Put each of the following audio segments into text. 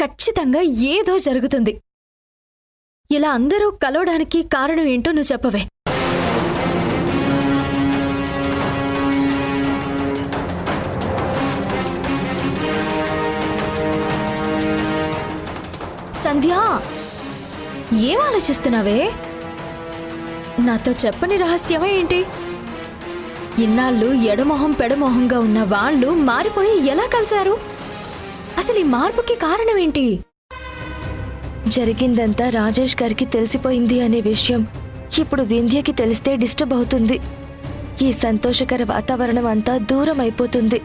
ఖచ్చితంగా ఏదో జరుగుతుంది. ఇలా అందరూ కలవడానికి కారణం ఏంటో నువ్వు చెప్పవే. సంధ్యా, ఏం ఆలోచిస్తున్నావే? నాతో చెప్పని రహస్యమే ఏంటి? ఇన్నాళ్ళు ఎడమొహం పెడమొహంగా ఉన్న వాళ్ళు మారిపోయి ఎలా కలిశారు? అసలు ఈ మార్పుకి కారణం ఏంటి? జరిగిందంతా రాజేష్ గారికి తెలిసిపోయింది అనే విషయం ఇప్పుడు వింధ్యకి తెలిస్తే డిస్టర్బ్ అవుతుంది. ఈ సంతోషకర వాతావరణం అంతా దూరం అయిపోతుంది.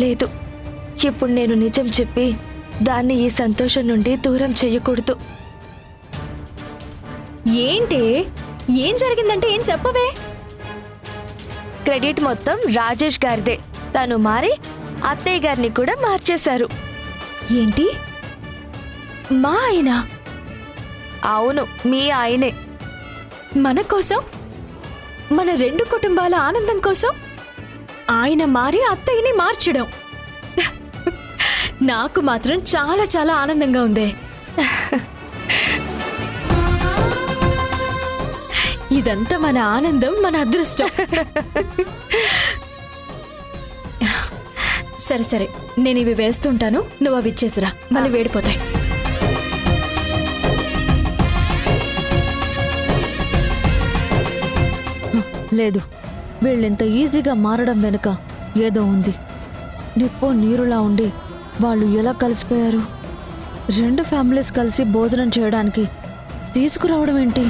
లేదు, ఇప్పుడు నేను నిజం చెప్పి దాన్ని ఈ సంతోషం నుండి దూరం చెయ్యకూడదు. ఏంటి? ఏం జరిగిందంటే ఏం చెప్పవే? క్రెడిట్ మొత్తం రాజేష్ గారిదే. తను మారి అత్తయ్య గారిని కూడా మార్చేశారు. ఏంటి? మా ఆయన? అవును, మీ ఆయనే. మన కోసం, మన రెండు కుటుంబాల ఆనందం కోసం ఆయన మారి అత్తయ్యని మార్చడం. నాకు మాత్రం చాలా చాలా ఆనందంగా ఉంది. ఇదంతా మన ఆనందం, మన అదృష్టం. సరే సరే, నేను ఇవి వేస్తుంటాను, నువ్వు అవి ఇచ్చేసిరా, మళ్ళీ వేడిపోతాయి. లేదు, వీళ్ళింత ఈజీగా మారడం వెనుక ఏదో ఉంది. నిప్పో నీరులా ఉండి వాళ్ళు ఎలా కలిసిపోయారు? రెండు ఫ్యామిలీస్ కలిసి భోజనం చేయడానికి తీసుకురావడం ఏంటి?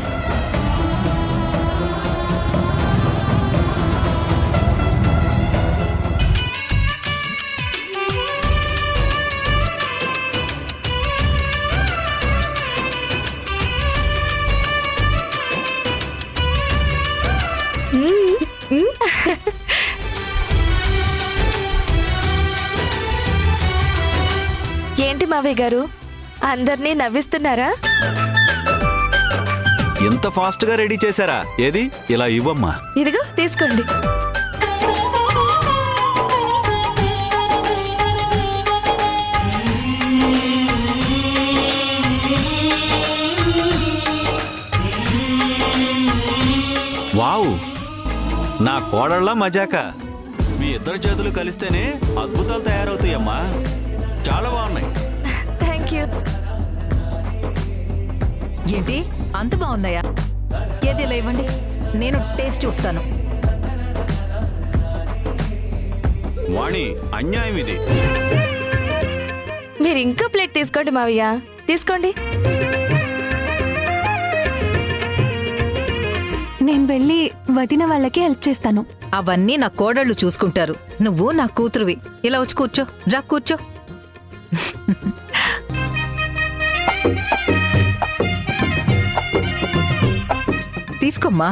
ఏంటి మావయ్య గారు, అందరినీ నవ్విస్తున్నారా? ఎంత ఫాస్ట్ గా రెడీ చేశారా? ఏది, ఇలా ఇవ్వమ్మా. ఇదిగో తీసుకోండి. వావ్, నా కోడళ్ళ మజాక. మీ ఇద్దరు చేతులు కలిస్తేనే అద్భుతాలు తయారవుతాయమ్మా. చాలా బాగున్నాయి. Thank you. ఏంటి అంత బాగున్నాయా? ఏది ఇలా ఇవ్వండి, నేను టేస్ట్ చూస్తాను. వాణి, అన్యాయం ఇది. మీరు ఇంకో ప్లేట్ తీసుకోండి మావయ్య, తీసుకోండి. నేను వెళ్ళి వదిన వాళ్ళకి హెల్ప్ చేస్తాను. అవన్నీ నా కోడళ్ళు చూసుకుంటారు. నువ్వు నా కూతురువి. ఇలా వచ్చి కూర్చో, రా కూర్చో. తీసుకోమ్మా.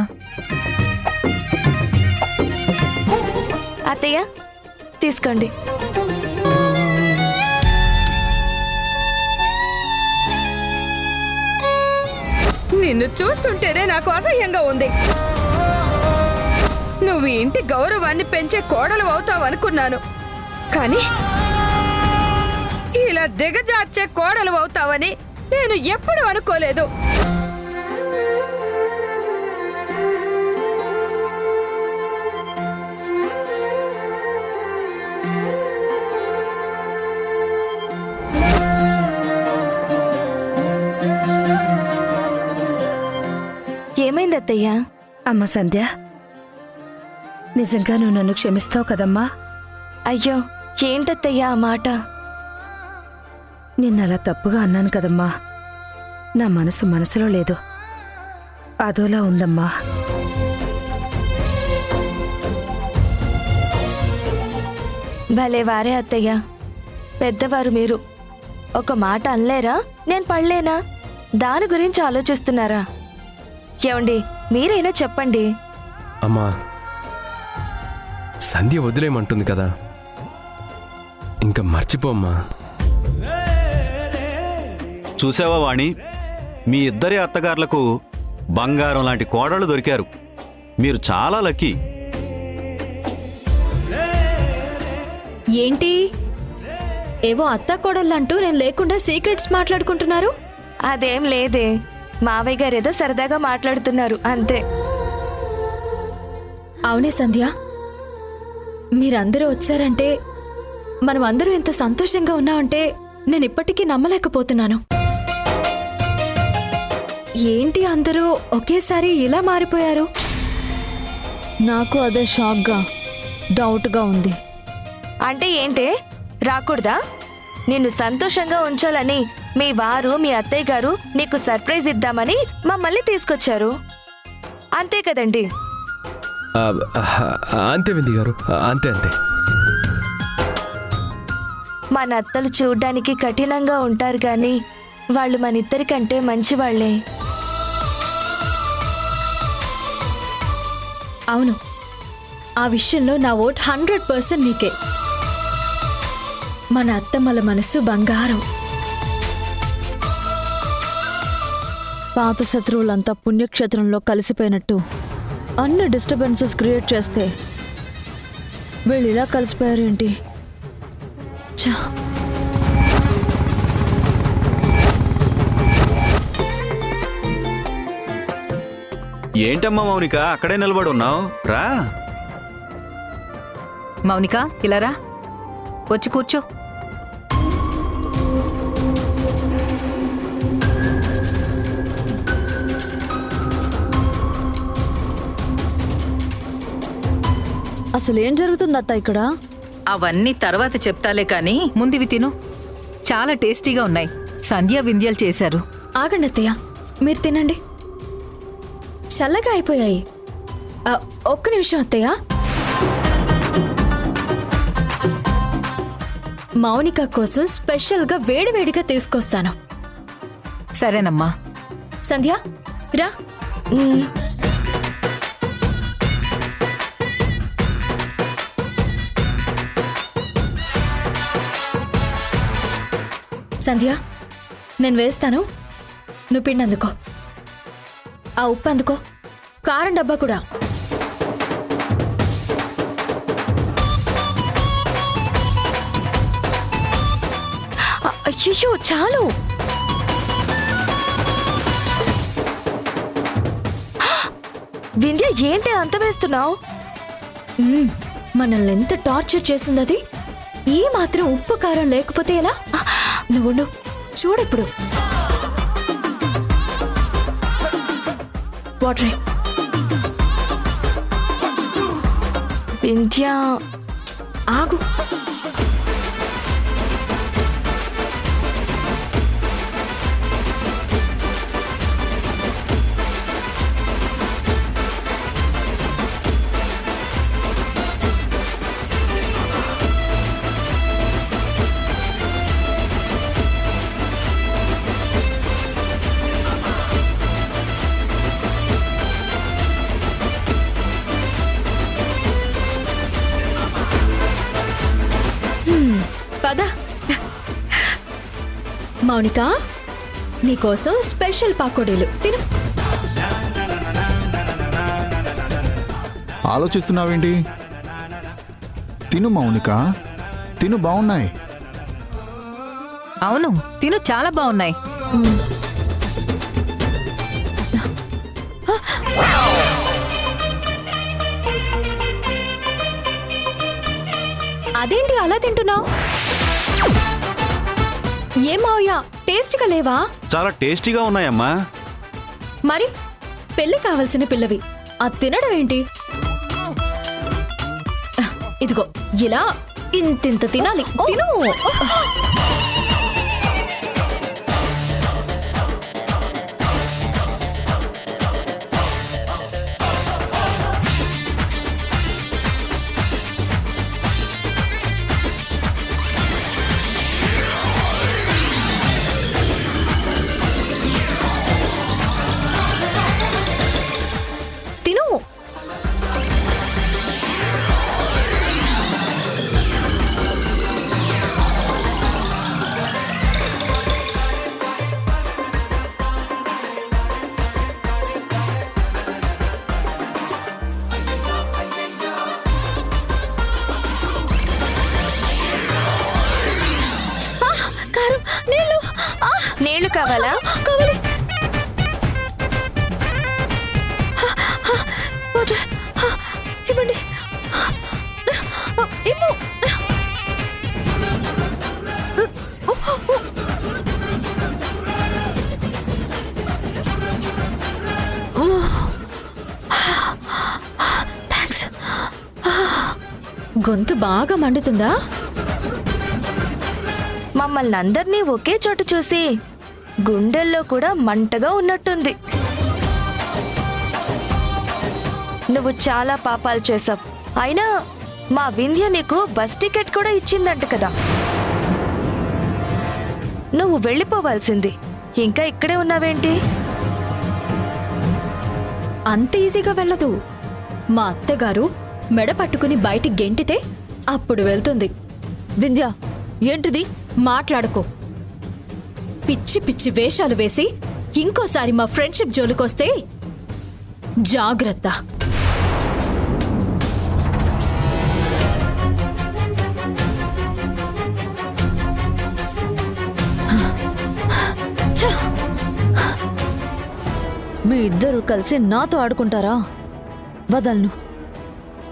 అత్తయ్య, తీసుకోండి. నిన్ను చూస్తుంటేనే నాకు అసహ్యంగా ఉంది. నువ్వు ఇంటి గౌరవాన్ని పెంచే కోడలు అవుతావనుకున్నాను, కానీ ఇలా దిగజార్చే కోడలు అవుతావని నేను ఎప్పుడు అనుకోలేదు. ఏమైంది అత్తయ్య? అమ్మ సంధ్య, నిజంగా నువ్వు నన్ను క్షమిస్తావు కదమ్మా? అయ్యో, ఏంటత్తయ్య ఆ మాట? నిన్నలా తప్పుగా అన్నాను కదమ్మా. నా మనసులో లేదు, అదోలా ఉందమ్మా. భలే వారే అత్తయ్య, పెద్దవారు మీరు. ఒక మాట అనలేరా? నేను పడలేనా? దాని గురించి ఆలోచిస్తున్నారా? ఏమండి, మీరైనా చెప్పండి. అమ్మా, సంధ్య వదిలేయమంటుంది కదా, ఇంకా మర్చిపోమ్మా. చూసావా వాణి, మీ ఇద్దరి అత్తగారులకు బంగారం లాంటి కోడళ్ళు దొరికారు. మీరు చాలా లక్కీ. ఏంటి? ఏవో అత్త కోడళ్ళంటూ నేను లేకుండా సీక్రెట్స్ మాట్లాడుకుంటున్నారు. అదేం లేదే, మావయ్య గారు ఏదో సరదాగా మాట్లాడుతున్నారు అంతే. అవునే సంధ్య, మీరందరూ వచ్చారంటే, మనం అందరూ ఎంత సంతోషంగా ఉన్నామంటే నేను ఇప్పటికీ నమ్మలేకపోతున్నాను. ఏంటి అందరూ ఒకేసారి ఇలా మారిపోయారు? నాకు అదే షాక్గా, డౌట్గా ఉంది. అంటే ఏంటే, రాకూడదా? నిన్ను సంతోషంగా ఉంచాలని మీ వారు మీ అత్తయ్య గారు నీకు సర్ప్రైజ్ ఇద్దామని మమ్మల్ని తీసుకొచ్చారు, అంతే కదండి? ఆ, అంతే వింది గారు, అంతే అంతే. మన అత్తలు చూడ్డానికి కఠినంగా ఉంటారు కానీ వాళ్ళు మన ఇద్దరికంటే మంచివాళ్లే. అవును, ఆ విషయంలో నా ఓట్ 100% నీకే. మన అత్తమ్మల మనసు బంగారం. పాత శత్రువులంతా పుణ్యక్షేత్రంలో కలిసిపోయినట్టు అన్ని డిస్టర్బెన్సెస్ క్రియేట్ చేస్తే వీళ్ళు ఇలా కలిసిపోయారేంటి? ఛా! ఏంటమ్మా మౌనిక అక్కడే నిలబడి ఉన్నావు? రా. మౌనిక, ఇలా రా, వచ్చి కూర్చో. అసలు ఏం జరుగుతుంది అత్త ఇక్కడ? అవన్నీ తర్వాత చెప్తాలే కానీ ముందివి తిను. చాలా టేస్టీగా ఉన్నాయి. సంధ్య వింధ్యాలు చేశారు. ఆగండి అత్తయ్య, మీరు తినండి. చల్లగా అయిపోయాయి. ఒక్క నిమిషం అత్తయ్య. మౌనిక కోసం స్పెషల్గా వేడివేడిగా తీసుకొస్తాను. సరేనమ్మా. సంధ్య రా. సంధ్య, నేను వేస్తాను, నువ్వు పిండి అందుకో. ఆ ఉప్పు అందుకో, కారం డబ్బా కూడా. అయ్యో చాలు. వింధ్య ఏంటి అంత వేస్తున్నావు? మనల్ని ఎంత టార్చర్ చేసింది అది. ఈ మాత్రం ఉప్పు కారం లేకపోతే ఎలా? నువ్వు చూడెప్పుడు. వాటరే. వింధ్య ఆగు. పద. మౌనిక, నీకోసం స్పెషల్ పాకోడీలు తిను. ఆలోచిస్తున్నావేంటి? తిను మౌనిక, తిను, బాగున్నాయి. అవును, తిను, చాలా బాగున్నాయి. అదేంటి అలా తింటున్నావు? ఏం మావయ్య, టేస్ట్గా లేవా? చాలా టేస్టీగా ఉన్నాయమ్మా. మరి పెళ్లి కావాల్సిన పిల్లవి, అది తినడం ఏంటి? ఇదిగో ఇలా ఇంతింత తినాలి. తిను. ఇల్లు కావాలా? కావాలి. వాటర్ ఇవ్వండి. ఇవ్వు. థ్యాంక్స్. గొంతు బాగా మండుతుందా? మమ్మల్ని అందరినీ ఒకే చోటు చూసి గుండెల్లో కూడా మంటగా ఉన్నట్టుంది. నువ్వు చాలా పాపాలు చేసావు. అయినా మా వింధ్య నీకు బస్ టికెట్ కూడా ఇచ్చిందంట కదా. నువ్వు వెళ్ళిపోవాల్సింది. ఇంకా ఇక్కడే ఉన్నావేంటి? అంత ఈజీగా వెళ్ళదు. మా అత్తగారు మెడ పట్టుకుని బయటికి గెంటితే అప్పుడు వెళ్తుంది. వింధ్య, ఏంటిది? మాట్లాడుకో. పిచ్చి పిచ్చి వేషాలు వేసి ఇంకోసారి మా ఫ్రెండ్షిప్ జోలికొస్తే జాగ్రత్త. మీ ఇద్దరు కలిసి నాతో ఆడుకుంటారా? వదలను.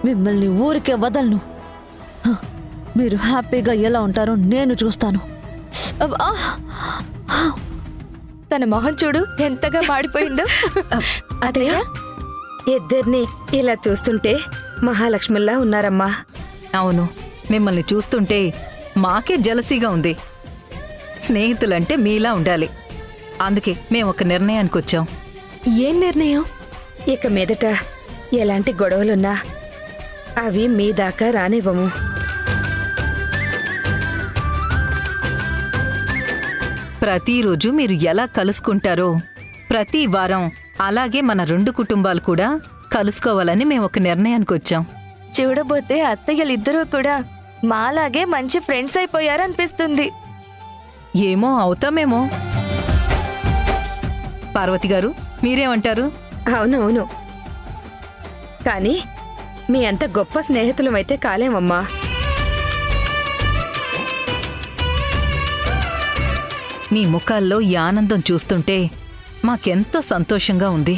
మిమ్మల్ని ఊరికే వదలను. హ, మీరు హ్యాపీగా ఎలా ఉంటారో నేను చూస్తాను. అబ్బా! తన మొహం చూడు ఎంతగా మాడిపోయిందో. అదయ్య, ఇద్దరిని ఇలా చూస్తుంటే మహాలక్ష్మిలా ఉన్నారమ్మా. అవును, మిమ్మల్ని చూస్తుంటే మాకే జలసీగా ఉంది. స్నేహితులంటే మీలా ఉండాలి. అందుకే మేము ఒక నిర్ణయానికి వచ్చాం. ఏం నిర్ణయం? ఇక మీదట ఎలాంటి గొడవలున్నా అవి మీ దాకా రానివ్వము. ప్రతిరోజు మీరు ఎలా కలుసుకుంటారో ప్రతి వారం అలాగే మన రెండు కుటుంబాలు కూడా కలుసుకోవాలని మేము ఒక నిర్ణయానికి వచ్చాం. చూడబోతే అత్తయ్యలిద్దరూ కూడా మాలాగే మంచి ఫ్రెండ్స్ అయిపోయారనిపిస్తుంది. ఏమో అవుతామేమో. పార్వతి గారు, మీరేమంటారు? అవునవును, కానీ మీ అంత గొప్ప స్నేహితులమైతే కాలేమమ్మా. మీ ముఖాల్లో ఈ ఆనందం చూస్తుంటే మాకెంతో సంతోషంగా ఉంది.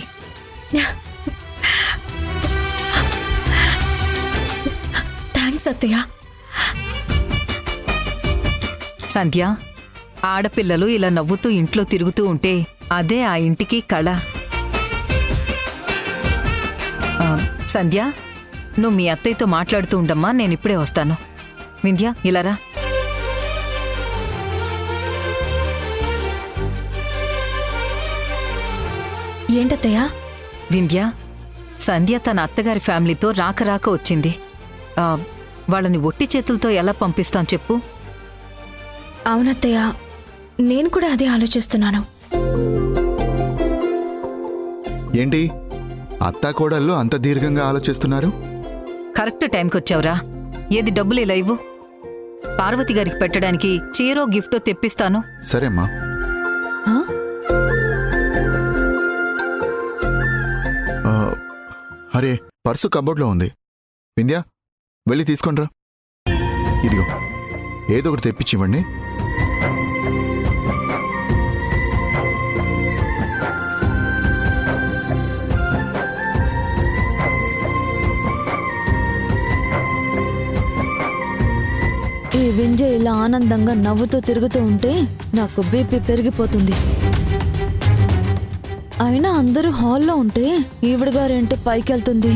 థ్యాంక్స్ అత్తయ్య. సంధ్య, ఆడపిల్లలు ఇలా నవ్వుతూ ఇంట్లో తిరుగుతూ ఉంటే అదే ఆ ఇంటికి కళ. సంధ్య, నువ్వు మీ అత్తయ్యతో మాట్లాడుతూ ఉండమ్మా, నేనిప్పుడే వస్తాను. వింధ్య, ఇలారా. ఏంటత్తయ్య? వింధ్య, సంధ్య తన అత్తగారి ఫ్యామిలీతో రాక వచ్చింది. వాళ్ళని ఒట్టి చేతులతో ఎలా పంపిస్తాం చెప్పు? అవునత్తయ్య, నేను కూడా అదే ఆలోచిస్తున్నాను. ఏంటి అత్తా కోడళ్ళు అంత దీర్ఘంగా ఆలోచిస్తున్నారు? కరెక్ట్ టైంకి వచ్చావురా. ఏది డబ్బులు ఇలా ఇవ్వు. పార్వతి గారికి పెట్టడానికి చీరో గిఫ్టో తెప్పిస్తాను. సరేమ్మా. అరే, పర్సు కబోర్డ్లో ఉంది. వింధ్యా, వెళ్ళి తీసుకొనిరా. ఇదిగో, ఏదో ఒకటి తెప్పించివ్వండి. ఈ వింజ ఇలా ఆనందంగా నవ్వుతూ తిరుగుతూ ఉంటే నాకు బీపీ పెరిగిపోతుంది. అయినా అందరూ హాల్లో ఉంటే ఈవిడ గారేంటి పైకి వెళ్తుంది?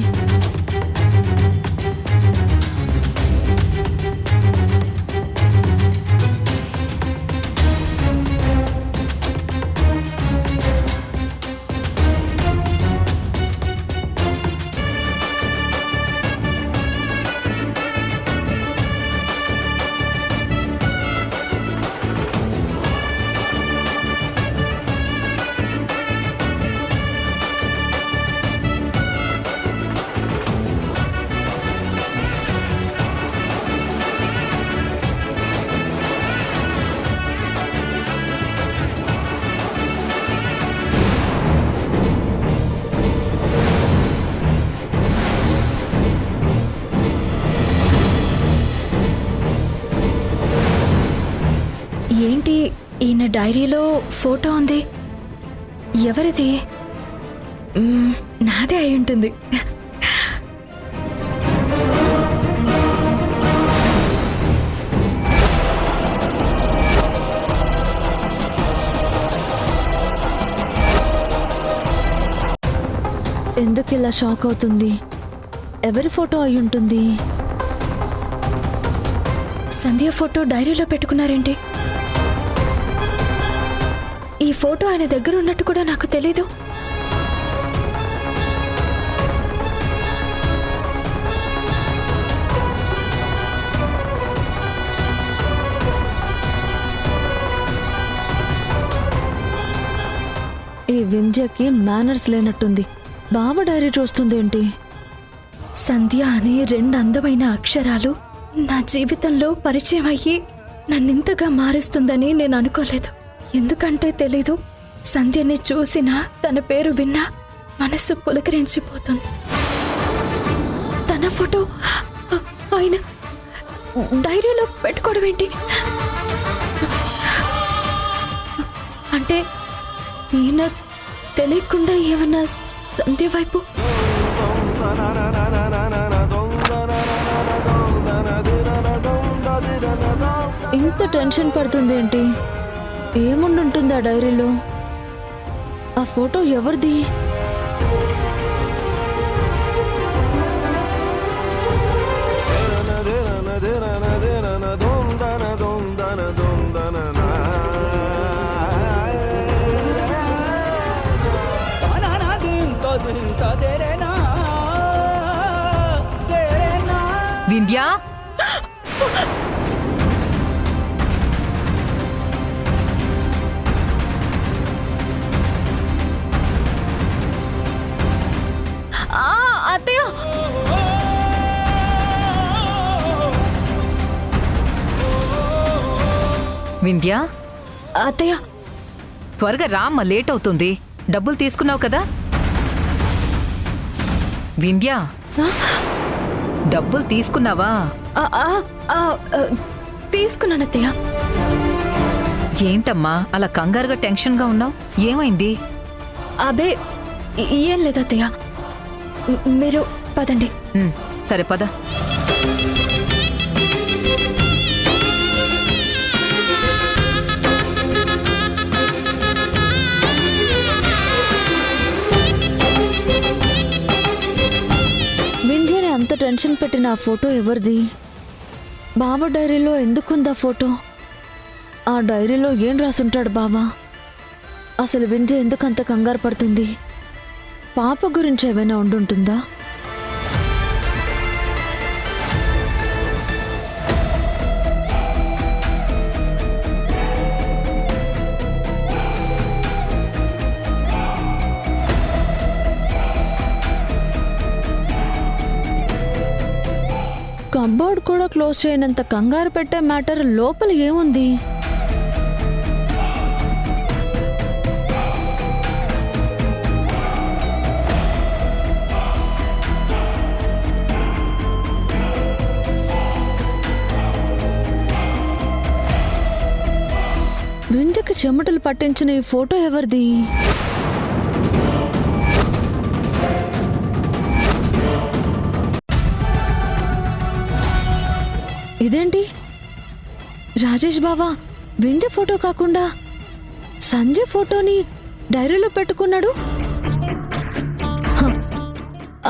ఈయన డైరీలో ఫోటో ఉంది. ఎవరిది? నాదే అయి ఉంటుంది. ఎందుకు ఇలా షాక్ అవుతుంది? ఎవరి ఫోటో అయి ఉంటుంది? సంధ్య ఫోటో డైరీలో పెట్టుకున్నారేంటి? ఈ ఫోటో ఆయన దగ్గర ఉన్నట్టు కూడా నాకు తెలీదు. ఈ వింధ్యకి మేనర్స్ లేనట్టుంది. బావ డైరీ చూస్తుందేంటి? సంధ్య అనే 2 అందమైన అక్షరాలు నా జీవితంలో పరిచయం అయ్యి నన్నింతగా మారుస్తుందని నేను అనుకోలేదు. ఎందుకంటే తెలీదు, సంధ్యని చూసినా తన పేరు విన్నా మనసు పులకరించిపోతుంది. తన ఫోటో ఆయన డైరీలో పెట్టుకోవడం ఏంటి? అంటే ఈయన తెలియకుండా ఏమన్నా సంధ్య వైపు? ఇంత టెన్షన్ పడుతుందేంటి? ఏముండుంటుంది ఆ డైరీలో? ఆ ఫోటో ఎవరిది? వింధ్యా, అత్తయ్య, వింధ్యా, అత్తయ్య, త్వరగా రామ్మ, లేట్ అవుతుంది. డబ్బులు తీసుకున్నావు కదా? వింధ్యా, డబ్బులు తీసుకున్నావా? తీసుకున్నాను అత్తయ్య. ఏంటమ్మా అలా కంగారుగా టెన్షన్గా ఉన్నావు? ఏమైంది? అబే ఏం లేదు అత్తయ్య, మీరు పదండి. సరే పద. వింధ్యని అంత టెన్షన్ పెట్టిన ఆ ఫోటో ఎవరిది? బావ డైరీలో ఎందుకుందా ఫోటో? ఆ డైరీలో ఏం రాసుంటాడు బావా? అసలు వింధ్య ఎందుకు అంత కంగారు పడుతుంది? పాప గురించి ఏమైనా ఉండుంటుందా? కబోర్డ్ కూడా క్లోజ్ చేయనంత కంగారు పెట్టే మ్యాటర్ లోపల ఏముంది? వింధ్యకి చెమటలు పట్టించిన ఈ ఫోటో ఎవరిది? ఇదేంటి రాజేష్ బావా వింధ్య ఫోటో కాకుండా సంజయ్ ఫోటోని డైరీలో పెట్టుకున్నాడు?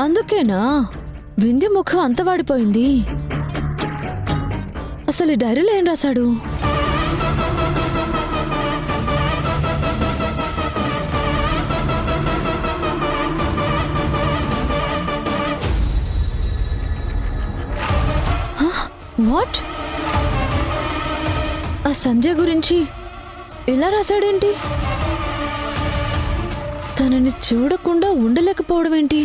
అందుకేనా వింధ్య ముఖం అంత వాడిపోయింది? అసలు ఈ డైరీలో ఏం రాశాడు? వాట్? ఆ సంజయ్ గురించి ఇలా రాశాడేంటి? తనని చూడకుండా ఉండలేకపోవడం ఏంటి?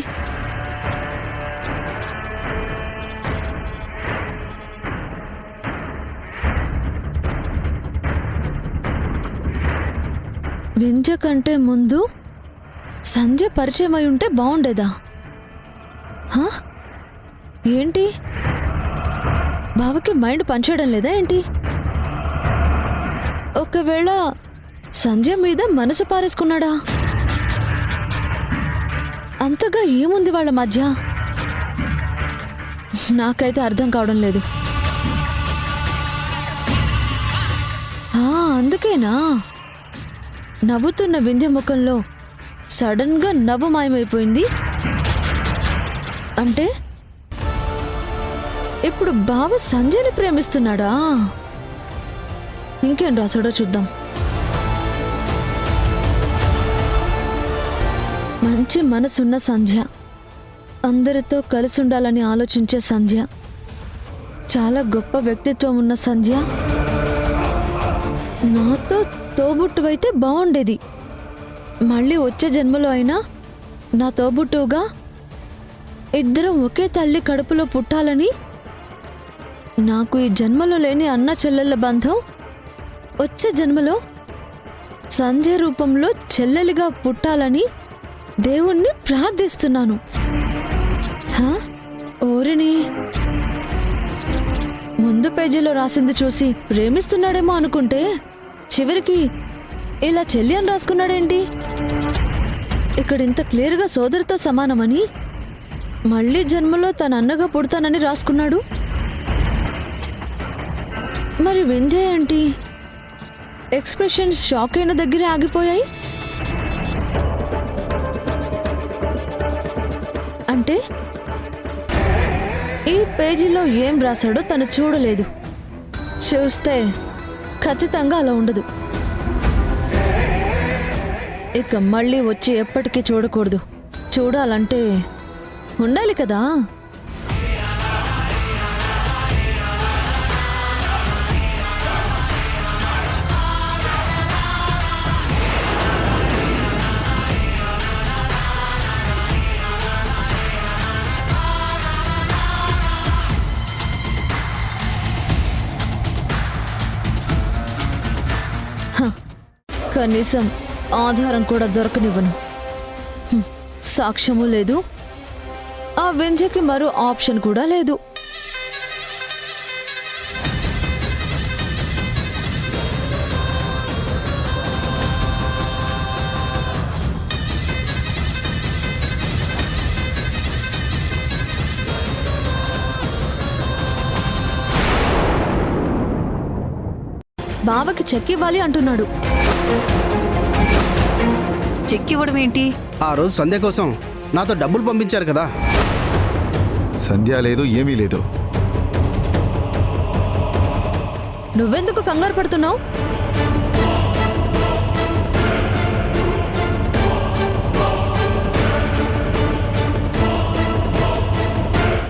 వింధ్య కంటే ముందు సంజయ్ పరిచయం అయి ఉంటే బాగుండేదా? ఏంటి బావకి మైండ్ పనిచేయడం లేదా ఏంటి? ఒకవేళ సంజయ్ మీద మనసు పారేసుకున్నాడా? అంతగా ఏముంది వాళ్ళ మధ్య? నాకైతే అర్థం కావడం లేదు. అందుకేనా నవ్వుతున్న వింధ్య ముఖంలో సడన్ గా నవ్వు మాయమైపోయింది? అంటే ఇప్పుడు బావ సంజయ్ని ప్రేమిస్తున్నాడా? ఇంకేం రాసాడో చూద్దాం. మంచి మనసున్న సంధ్య, అందరితో కలిసి ఉండాలని ఆలోచించే సంధ్య, చాలా గొప్ప వ్యక్తిత్వం ఉన్న సంధ్య, నాతో తోబుట్టువైతే బాగుండేది. మళ్ళీ వచ్చే జన్మలో అయినా నా తోబుట్టువుగా ఇద్దరం ఒకే తల్లి కడుపులో పుట్టాలని, నాకు ఈ జన్మలో లేని అన్న చెల్లెళ్ళ బంధం వచ్చే జన్మలో సంజయ్ రూపంలో చెల్లెలిగా పుట్టాలని దేవుణ్ణి ప్రార్థిస్తున్నాను. ఓరిని, ముందు పేజీలో రాసింది చూసి ప్రేమిస్తున్నాడేమో అనుకుంటే చివరికి ఇలా చెల్లి అని రాసుకున్నాడేంటి? ఇక్కడ ఇంత క్లియర్గా సోదరితో సమానమని, మళ్ళీ జన్మలో తన అన్నగా పుడతానని రాసుకున్నాడు. మరి వింజయ్ ఏంటి? ఎక్స్ప్రెషన్స్ షాక్ అయిన దగ్గరే ఆగిపోయాయి. అంటే ఈ పేజీలో ఏం రాశాడో తను చూడలేదు. చూస్తే ఖచ్చితంగా అలా ఉండదు. ఇక మళ్ళీ వచ్చి ఎప్పటికీ చూడకూడదు. చూడాలంటే ఉండాలి కదా. కనీసం ఆధారం కూడా దొరకనివ్వను. సాక్ష్యము లేదు, ఆ వెంజకి మరో ఆప్షన్ కూడా లేదు. బావకి చెక్ ఇవ్వాలి అంటున్నాడు. చెక్ ఇవ్వడం ఏంటి? ఆ రోజు సంధ్య కోసం నాతో డబ్బులు పంపించారు కదా. సంధ్య లేదు, ఏమీ లేదు. నువ్వెందుకు కంగారు పడుతున్నావు?